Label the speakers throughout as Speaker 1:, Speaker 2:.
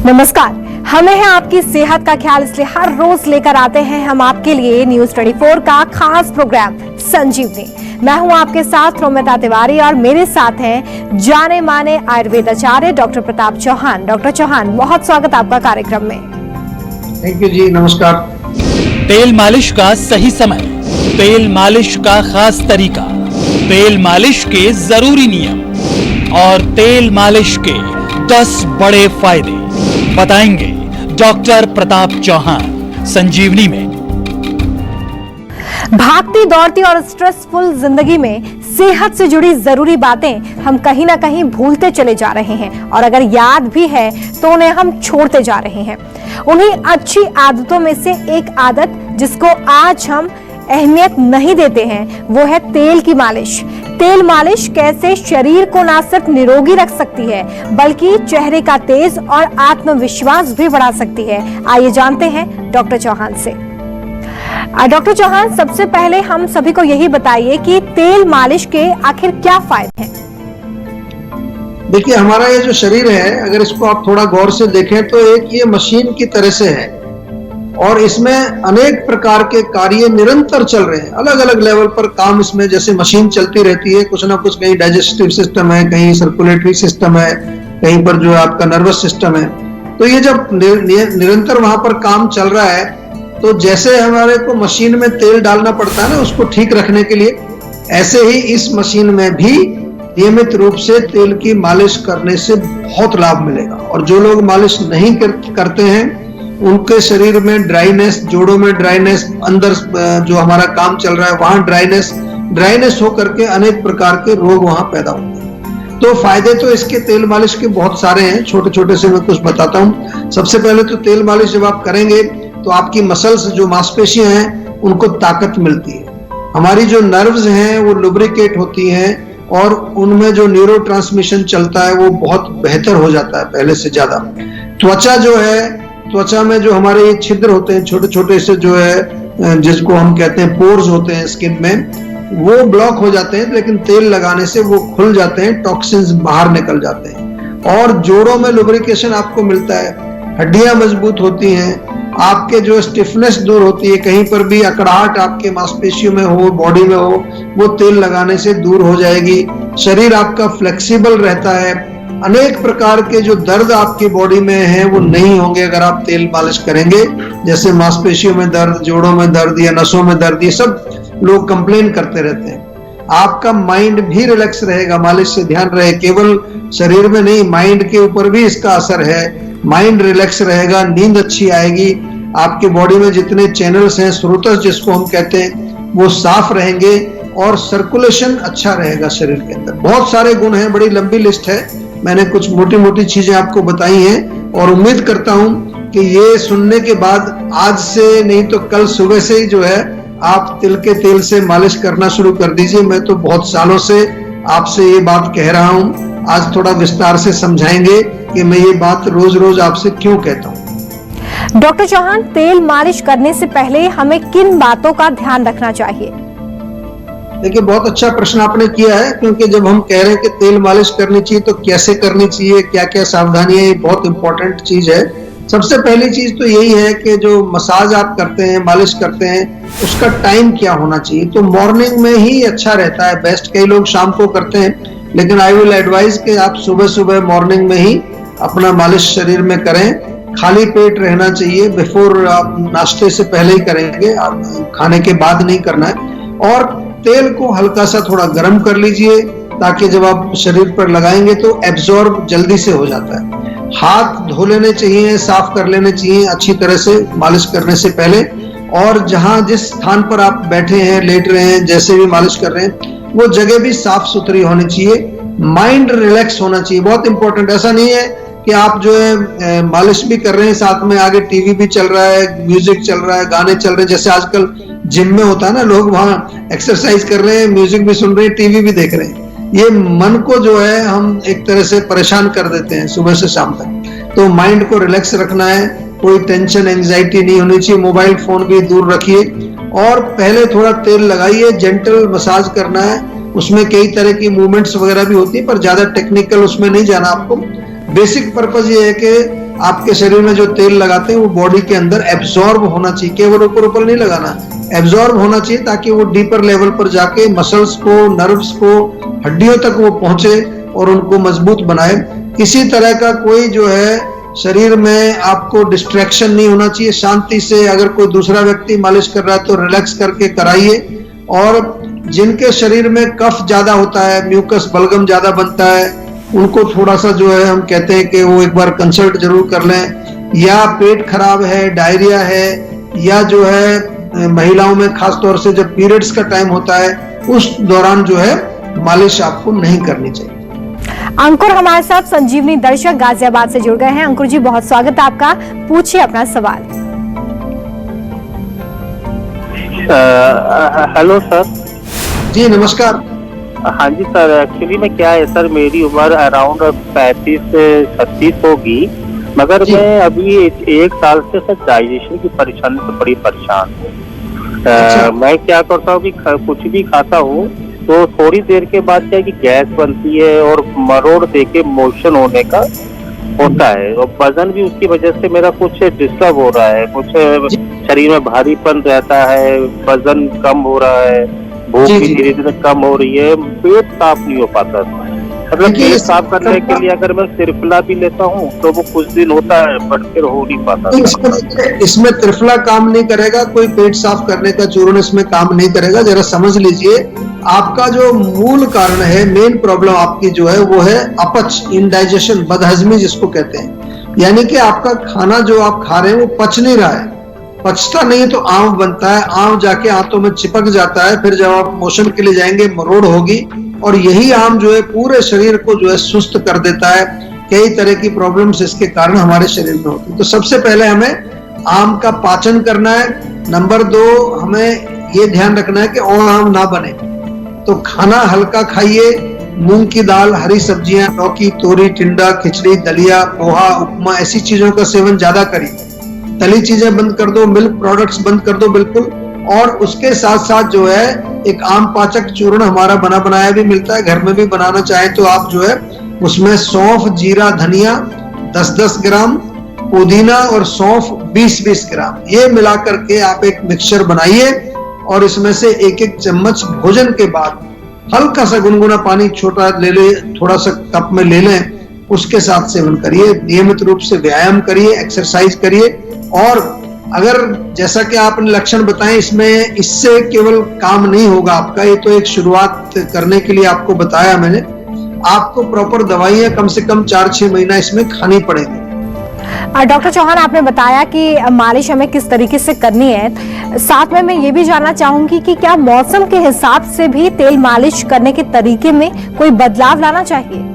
Speaker 1: नमस्कार, हमें है आपकी सेहत का ख्याल, इसलिए हर रोज लेकर आते हैं हम आपके लिए न्यूज 24 का खास प्रोग्राम संजीवनी। मैं हूं आपके साथ रोमिता तिवारी और मेरे साथ हैं जाने माने आयुर्वेद आचार्य डॉक्टर प्रताप चौहान। डॉक्टर चौहान, बहुत स्वागत आपका कार्यक्रम में।
Speaker 2: थैंक यू जी, नमस्कार।
Speaker 3: तेल मालिश का सही समय, तेल मालिश का खास तरीका, तेल मालिश के जरूरी नियम और तेल मालिश के 10 बड़े फायदे बताएंगे डॉक्टर प्रताप चौहान संजीवनी में।
Speaker 1: भागती दौड़ती और स्ट्रेसफुल जिंदगी में सेहत से जुड़ी जरूरी बातें हम कहीं ना कहीं भूलते चले जा रहे हैं, और अगर याद भी है तो उन्हें हम छोड़ते जा रहे हैं। उन्हीं अच्छी आदतों में से एक आदत जिसको आज हम अहमियत नहीं देते हैं वो है तेल की मालिश। तेल मालिश कैसे शरीर को ना सिर्फ निरोगी रख सकती है बल्कि चेहरे का तेज और आत्मविश्वास भी बढ़ा सकती है। आइए जानते हैं डॉक्टर चौहान से। डॉक्टर चौहान, सबसे पहले हम सभी को यही बताइए कि तेल मालिश के आखिर क्या फायदे हैं?
Speaker 2: देखिए, हमारा ये जो शरीर है, अगर इसको आप थोड़ा गौर से देखें तो एक ये मशीन की तरह से है और इसमें अनेक प्रकार के कार्य निरंतर चल रहे हैं। अलग अलग लेवल पर काम इसमें जैसे मशीन चलती रहती है, कुछ ना कुछ, कहीं डाइजेस्टिव सिस्टम है, कहीं सर्कुलेटरी सिस्टम है, कहीं पर जो आपका नर्वस सिस्टम है। तो ये जब निरंतर वहां पर काम चल रहा है तो जैसे हमारे को मशीन में तेल डालना पड़ता है ना उसको ठीक रखने के लिए, ऐसे ही इस मशीन में भी नियमित रूप से तेल की मालिश करने से बहुत लाभ मिलेगा। और जो लोग मालिश नहीं करते हैं उनके शरीर में ड्राइनेस, जोड़ों में ड्राइनेस, अंदर जो हमारा काम चल रहा है वहां ड्राइनेस होकर के अनेक प्रकार के रोग वहां पैदा होते हैं। तो फायदे तो इसके तेल मालिश के बहुत सारे हैं, छोटे छोटे से मैं कुछ बताता हूँ। सबसे पहले तो तेल मालिश जब आप करेंगे तो आपकी मसल्स, जो मांसपेशियां हैं, उनको ताकत मिलती है। हमारी जो नर्व्स हैं वो लुब्रिकेट होती हैं और उनमें जो न्यूरो ट्रांसमिशन चलता है वो बहुत बेहतर हो जाता है पहले से ज्यादा। त्वचा जो है, त्वचा में जो हमारे ये छिद्र होते हैं छोटे छोटे से, जो है जिसको हम कहते हैं पोर्स होते हैं स्किन में, वो ब्लॉक हो जाते हैं, लेकिन तेल लगाने से वो खुल जाते हैं, टॉक्सिन्स बाहर निकल जाते हैं। और जोड़ों में लुब्रिकेशन आपको मिलता है, हड्डियां मजबूत होती हैं, आपके जो स्टिफनेस दूर होती है, कहीं पर भी अकड़ाहट आपके मांसपेशियों में हो, बॉडी में हो, वो तेल लगाने से दूर हो जाएगी। शरीर आपका फ्लेक्सिबल रहता है, अनेक प्रकार के जो दर्द आपकी बॉडी में है वो नहीं होंगे अगर आप तेल मालिश करेंगे। जैसे मांसपेशियों में दर्द, जोड़ों में दर्द या नसों में दर्द, ये सब लोग कंप्लेन करते रहते हैं। आपका माइंड भी रिलैक्स रहेगा मालिश से, ध्यान रहे, केवल शरीर में नहीं, माइंड के ऊपर भी इसका असर है। माइंड रिलैक्स रहेगा, नींद अच्छी आएगी, आपके बॉडी में जितने चैनल्स हैं, स्रोतस जिसको हम कहते हैं, वो साफ रहेंगे और सर्कुलेशन अच्छा रहेगा शरीर के अंदर। बहुत सारे गुण हैं, बड़ी लंबी लिस्ट है, मैंने कुछ मोटी मोटी चीजें आपको बताई हैं और उम्मीद करता हूं कि ये सुनने के बाद आज से नहीं तो कल सुबह से ही जो है आप तिल के तेल से मालिश करना शुरू कर दीजिए। मैं तो बहुत सालों से आपसे ये बात कह रहा हूं, आज थोड़ा विस्तार से समझाएंगे कि मैं ये बात रोज रोज आपसे क्यों कहता हूं।
Speaker 1: डॉक्टर चौहान, तेल मालिश करने से पहले हमें किन बातों का ध्यान रखना चाहिए?
Speaker 2: देखिए, बहुत अच्छा प्रश्न आपने किया है, क्योंकि जब हम कह रहे हैं कि तेल मालिश करनी चाहिए तो कैसे करनी चाहिए, क्या क्या सावधानियां, ये बहुत इंपॉर्टेंट चीज है। सबसे पहली चीज तो यही है कि जो मसाज आप करते हैं, मालिश करते हैं, उसका टाइम क्या होना चाहिए। तो मॉर्निंग में ही अच्छा रहता है, बेस्ट। कई लोग शाम को करते हैं, लेकिन आई विल एडवाइज कि आप सुबह सुबह मॉर्निंग में ही अपना मालिश शरीर में करें। खाली पेट रहना चाहिए, बिफोर आप नाश्ते से पहले ही करेंगे, आप खाने के बाद नहीं करना है। और तेल को हल्का सा थोड़ा गर्म कर लीजिए ताकि जब आप शरीर पर लगाएंगे तो एब्जॉर्ब जल्दी से हो जाता है। हाथ धो लेने चाहिए, साफ कर लेने चाहिए अच्छी तरह से मालिश करने से पहले। और जहां जिस स्थान पर आप बैठे हैं, लेट रहे हैं, जैसे भी मालिश कर रहे हैं, वो जगह भी साफ सुथरी होनी चाहिए। माइंड रिलैक्स होना चाहिए, बहुत इंपॉर्टेंट। ऐसा नहीं है कि आप जो है मालिश भी कर रहे हैं, साथ में आगे टीवी भी चल रहा है, म्यूजिक चल रहा है, गाने चल रहे हैं, जैसे आजकल जिम में होता है ना, लोग वहां एक्सरसाइज कर रहे हैं, म्यूजिक भी सुन रहे हैं, टीवी भी देख रहे हैं। ये मन को जो है हम एक तरह से परेशान कर देते हैं सुबह से शाम तक। तो माइंड को रिलैक्स रखना है, कोई टेंशन, एंजाइटी नहीं होनी चाहिए। मोबाइल फोन भी दूर रखिए और पहले थोड़ा तेल लगाइए, जेंटल मसाज करना है। उसमें कई तरह की मूवमेंट्स वगैरह भी होती है, पर ज्यादा टेक्निकल उसमें नहीं जाना आपको। बेसिक पर्पज ये है कि आपके शरीर में जो तेल लगाते हैं वो बॉडी के अंदर एब्जॉर्ब होना चाहिए, केवल ऊपर ऊपर नहीं लगाना, एब्जॉर्ब होना चाहिए ताकि वो डीपर लेवल पर जाके मसल्स को, नर्व्स को, हड्डियों तक वो पहुंचे और उनको मजबूत बनाए। किसी तरह का कोई जो है शरीर में आपको डिस्ट्रैक्शन नहीं होना चाहिए। शांति से अगर कोई दूसरा व्यक्ति मालिश कर रहा है तो रिलैक्स करके कराइए। और जिनके शरीर में कफ ज्यादा होता है, म्यूकस बलगम ज्यादा बनता है, उनको थोड़ा सा जो है हम कहते हैं कि वो एक बार कंसल्ट जरूर कर लें। या पेट खराब है, डायरिया है, या जो है महिलाओं में खास तौर से जब पीरियड्स का टाइम होता है उस दौरान जो है मालिश आपको नहीं करनी चाहिए।
Speaker 1: अंकुर हमारे साथ संजीवनी दर्शक गाजियाबाद से जुड़ गए हैं। अंकुर जी, बहुत स्वागत है आपका, पूछिए अपना सवाल।
Speaker 4: Hello sir.
Speaker 2: जी नमस्कार।
Speaker 4: हाँ जी सर, एक्चुअली में क्या है सर, मेरी उम्र अराउंड 35 से 36 होगी, मगर मैं अभी 1 साल से सर डाइजेशन की परेशानी से बड़ी परेशान हूँ। मैं क्या करता हूँ कि कुछ भी खाता हूँ तो थोड़ी देर के बाद क्या है कि गैस बनती है और मरोड़ देके मोशन होने का होता है, और वजन भी उसकी वजह से मेरा कुछ डिस्टर्ब हो रहा है, कुछ शरीर में भारीपन रहता है, वजन कम हो रहा है, भूख भी धीरे धीरे कम हो रही है, पेट साफ नहीं हो पाता। मतलब पेट साफ करने के लिए अगर मैं त्रिफला भी लेता हूँ तो वो कुछ दिन होता है बट फिर हो नहीं पाता।
Speaker 2: इसमें त्रिफला काम नहीं करेगा, कोई पेट साफ करने का चूर्ण इसमें काम नहीं करेगा। जरा समझ लीजिए, आपका जो मूल कारण है, मेन प्रॉब्लम आपकी जो है वो है अपच, इंडाइजेशन, बदहजमी जिसको कहते हैं। यानी कि आपका खाना जो आप खा रहे हैं वो पच नहीं रहा है। पचता नहीं तो आंव बनता है, आंव जाके आंतों में चिपक जाता है, फिर जब आप मोशन के लिए जाएंगे मरोड़ होगी, और यही आम जो है पूरे शरीर को जो है सुस्त कर देता है। कई तरह की प्रॉब्लम्स इसके कारण हमारे शरीर में होती है। तो सबसे पहले हमें आम का पाचन करना है। नंबर 2, हमें ये ध्यान रखना है कि और आम ना बने, तो खाना हल्का खाइए, मूंग की दाल, हरी सब्जियां, लौकी, तोरी, टिंडा, खिचड़ी, दलिया, पोहा, उपमा, ऐसी चीजों का सेवन ज्यादा करिए। तली चीजें बंद कर दो, मिल्क प्रोडक्ट्स बंद कर दो बिल्कुल। और उसके साथ साथ जो है एक आम पाचक चूर्ण हमारा बना बनाया भी मिलता है, घर में भी बनाना चाहे तो आप जो है उसमें सौंफ, जीरा, धनिया 10-10 ग्राम, पुदीना और सौंफ 20-20 ग्राम, ये मिला करके आप एक मिक्सचर बनाइए और इसमें से 1-1 चम्मच भोजन के बाद हल्का सा गुनगुना पानी छोटा ले ले, थोड़ा सा कप में ले लें, उसके साथ सेवन करिए। नियमित रूप से व्यायाम करिए, एक्सरसाइज करिए। और अगर जैसा कि आपने लक्षण बताए, इसमें इससे केवल काम नहीं होगा आपका, ये तो एक शुरुआत करने के लिए आपको बताया मैंने। आपको प्रॉपर दवाइयां कम से कम 4-6 महीना इसमें खानी पड़ेगी।
Speaker 1: डॉक्टर चौहान, आपने बताया कि मालिश हमें किस तरीके से करनी है, साथ में मैं ये भी जानना चाहूंगी कि क्या मौसम के हिसाब से भी तेल मालिश करने के तरीके में कोई बदलाव लाना चाहिए?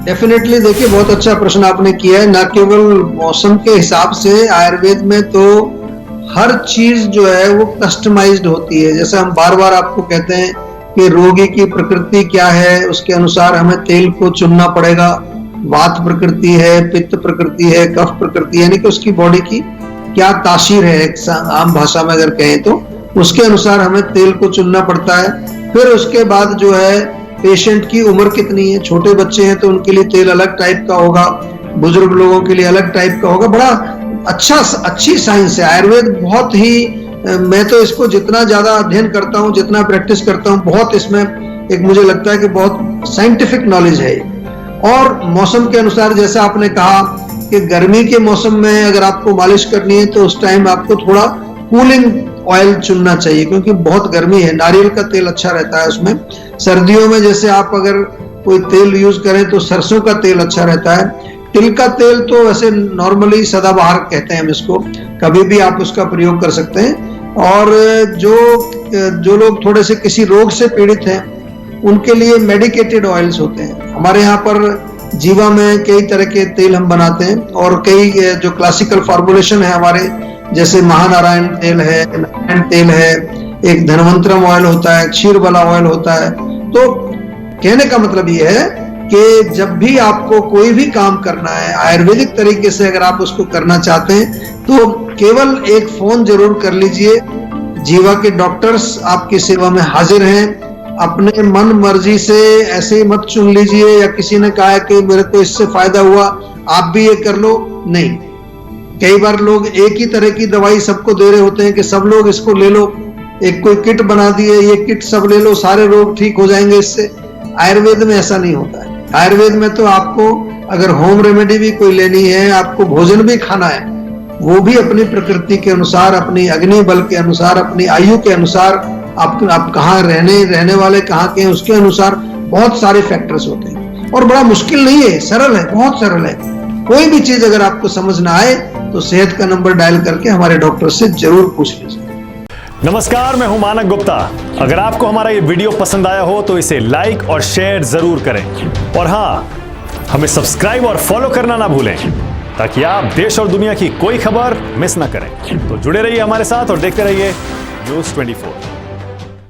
Speaker 2: डेफिनेटली, देखिए बहुत अच्छा प्रश्न आपने किया है। न केवल मौसम के हिसाब से, आयुर्वेद में तो हर चीज जो है वो कस्टमाइज्ड होती है। जैसे हम बार बार आपको कहते हैं कि रोगी की प्रकृति क्या है, उसके अनुसार हमें तेल को चुनना पड़ेगा। वात प्रकृति है, पित्त प्रकृति है, कफ प्रकृति, यानी कि उसकी बॉडी की क्या तासीर है, आम भाषा में अगर कहें तो उसके अनुसार हमें तेल को चुनना पड़ता है। फिर उसके बाद जो है पेशेंट की उम्र कितनी है, छोटे बच्चे हैं तो उनके लिए तेल अलग टाइप का होगा, बुजुर्ग लोगों के लिए अलग टाइप का होगा। बड़ा अच्छी साइंस है आयुर्वेद, बहुत ही, मैं तो इसको जितना ज्यादा अध्ययन करता हूँ, जितना प्रैक्टिस करता हूँ, बहुत इसमें एक मुझे लगता है कि बहुत साइंटिफिक नॉलेज है। और मौसम के अनुसार, जैसे आपने कहा कि गर्मी के मौसम में अगर आपको मालिश करनी है तो उस टाइम आपको थोड़ा कूलिंग ऑयल चुनना चाहिए, क्योंकि बहुत गर्मी है। नारियल का तेल अच्छा रहता है उसमें। सर्दियों में जैसे आप अगर कोई तेल यूज करें तो सरसों का तेल अच्छा रहता है। तिल का तेल तो वैसे नॉर्मली सदाबहार कहते हैं हम इसको, कभी भी आप उसका प्रयोग कर सकते हैं। और जो लोग थोड़े से किसी रोग से पीड़ित हैं उनके लिए मेडिकेटेड ऑयल्स होते हैं। हमारे यहाँ पर जीवा में कई तरह के तेल हम बनाते हैं, और कई जो क्लासिकल फॉर्मुलेशन है हमारे, जैसे महानारायण तेल है, नारायण तेल है, एक धनवंतरम ऑयल होता है, क्षीर वाला ऑयल होता है। तो कहने का मतलब ये है कि जब भी आपको कोई भी काम करना है आयुर्वेदिक तरीके से, अगर आप उसको करना चाहते हैं तो केवल एक फोन जरूर कर लीजिए। जीवा के डॉक्टर्स आपकी सेवा में हाजिर हैं। अपने मन मर्जी से ऐसे ही मत चुन लीजिए, या किसी ने कहा कि मेरे को इससे फायदा हुआ आप भी ये कर लो, नहीं। कई बार लोग एक ही तरह की दवाई सबको दे रहे होते हैं कि सब लोग इसको ले लो, एक कोई किट बना दिए, ये किट सब ले लो, सारे रोग ठीक हो जाएंगे इससे। आयुर्वेद में ऐसा नहीं होता है। आयुर्वेद में तो आपको अगर होम रेमेडी भी कोई लेनी है, आपको भोजन भी खाना है, वो भी अपनी प्रकृति के अनुसार, अपनी अग्नि बल के अनुसार, अपनी आयु के अनुसार, आप कहाँ रहने वाले कहाँ के हैं उसके अनुसार बहुत सारे फैक्टर्स होते हैं। और बड़ा मुश्किल नहीं है, सरल है, बहुत सरल है। कोई भी चीज अगर आपको समझ ना आए तो सेहत का नंबर डायल करके हमारे डॉक्टर से जरूर पूछ लीजिए।
Speaker 5: नमस्कार, मैं हूं मानक गुप्ता। अगर आपको हमारा ये वीडियो पसंद आया हो तो इसे लाइक और शेयर जरूर करें, और हाँ, हमें सब्सक्राइब और फॉलो करना ना भूलें ताकि आप देश और दुनिया की कोई खबर मिस ना करें। तो जुड़े रहिए हमारे साथ और देखते रहिए News 24।